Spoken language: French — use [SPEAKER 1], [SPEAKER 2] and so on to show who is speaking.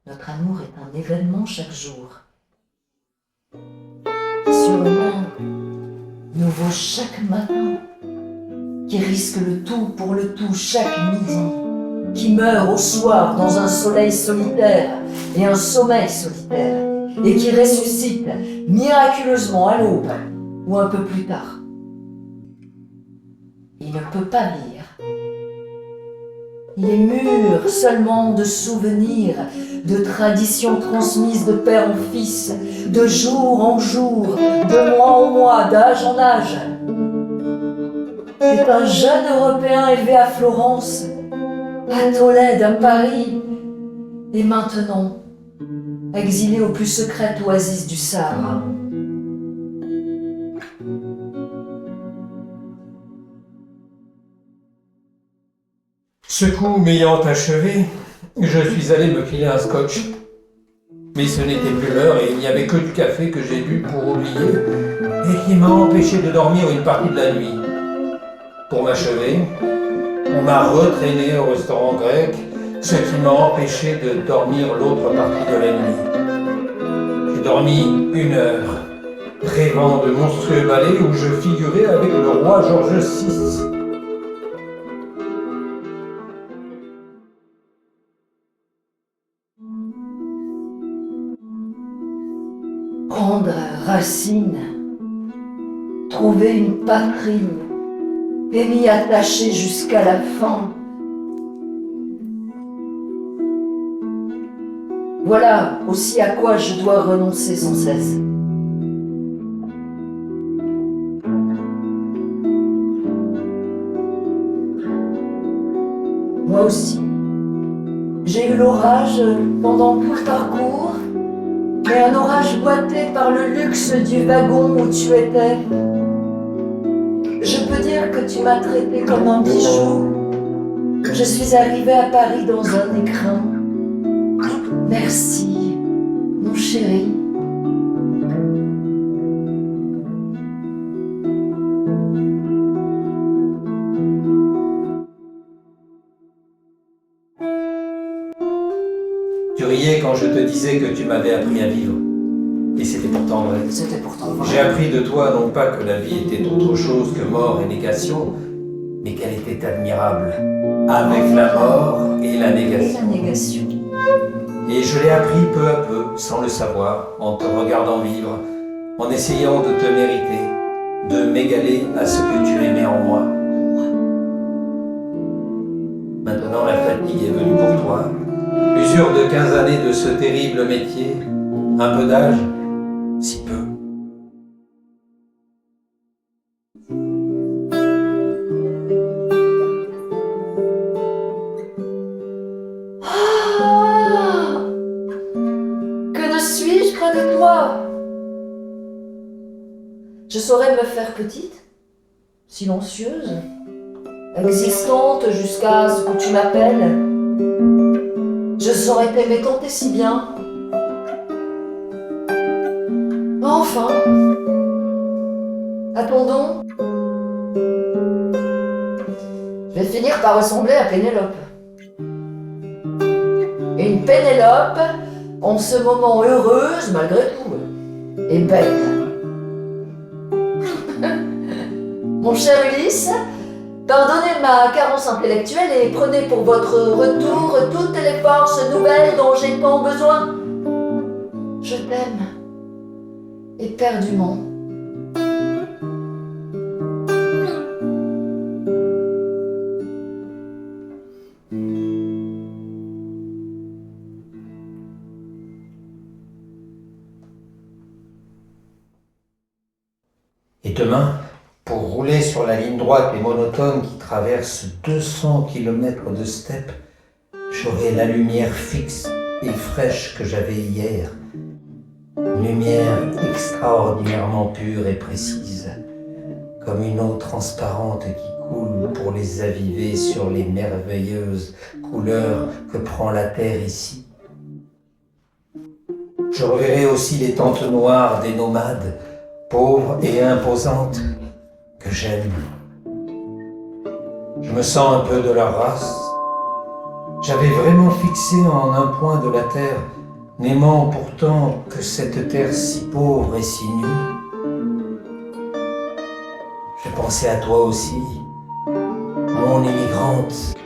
[SPEAKER 1] Notre amour est un événement chaque jour. Sûrement, nouveau chaque matin, qui risque le tout pour le tout chaque midi, qui meurt au soir dans un soleil solitaire et un sommeil solitaire, et qui ressuscite miraculeusement à l'aube ou un peu plus tard. Il ne peut pas lire. Il est mûr seulement de souvenirs, de traditions transmises de père en fils, de jour en jour, de mois en mois, d'âge en âge. C'est un jeune Européen élevé à Florence, à Tolède, à Paris, et maintenant exilé aux plus secrètes oasis du Sahara.
[SPEAKER 2] Ce coup m'ayant achevé, je suis allé me filer un scotch. Mais ce n'était plus l'heure et il n'y avait que du café que j'ai bu pour oublier et qui m'a empêché de dormir une partie de la nuit. Pour m'achever, on m'a retraîné au restaurant grec, ce qui m'a empêché de dormir l'autre partie de la nuit. J'ai dormi 1 heure, rêvant de monstrueux ballets où je figurais avec le roi George VI.
[SPEAKER 1] Prendre racine, trouver une patrie, et m'y attacher jusqu'à la fin. Voilà aussi à quoi je dois renoncer sans cesse. Moi aussi, j'ai eu l'orage pendant tout le parcours, mais un orage boité par le luxe du wagon où tu étais. Je peux dire que tu m'as traité comme un bijou. Je suis arrivée à Paris dans un écrin. Merci, mon chéri.
[SPEAKER 2] Tu riais quand je te disais que tu m'avais appris à vivre. Et c'était pourtant vrai.
[SPEAKER 1] C'était pourtant vrai.
[SPEAKER 2] J'ai appris de toi non pas que la vie était autre chose que mort et négation, mais qu'elle était admirable, avec la mort et la négation.
[SPEAKER 1] La négation.
[SPEAKER 2] Et je l'ai appris peu à peu, sans le savoir, en te regardant vivre, en essayant de te mériter, de m'égaler à ce que tu aimais en moi. Maintenant la fatigue est venue pour toi, l'usure de 15 années de ce terrible métier, un peu d'âge, si peu.
[SPEAKER 1] Ah, que ne suis-je près de toi? Je saurais me faire petite, silencieuse, existante jusqu'à ce que tu m'appelles. Je saurais t'aimer tant et si bien. Enfin, attendons. Je vais finir par ressembler à Pénélope. Une Pénélope, en ce moment heureuse malgré tout, et belle. Mon cher Ulysse, pardonnez ma carence intellectuelle et prenez pour votre retour toutes les forces nouvelles dont j'ai tant besoin. Je t'aime, éperdument.
[SPEAKER 2] Et demain, pour rouler sur la ligne droite et monotone qui traverse 200 km de steppe, j'aurai la lumière fixe et fraîche que j'avais hier. Une lumière extraordinairement pure et précise, comme une eau transparente qui coule pour les aviver sur les merveilleuses couleurs que prend la terre ici. Je reverrai aussi les tentes noires des nomades, pauvres et imposantes, que j'aime. Je me sens un peu de leur race. J'avais vraiment fixé en un point de la terre n'aimant pourtant que cette terre si pauvre et si nue. Je pensais à toi aussi, mon immigrante,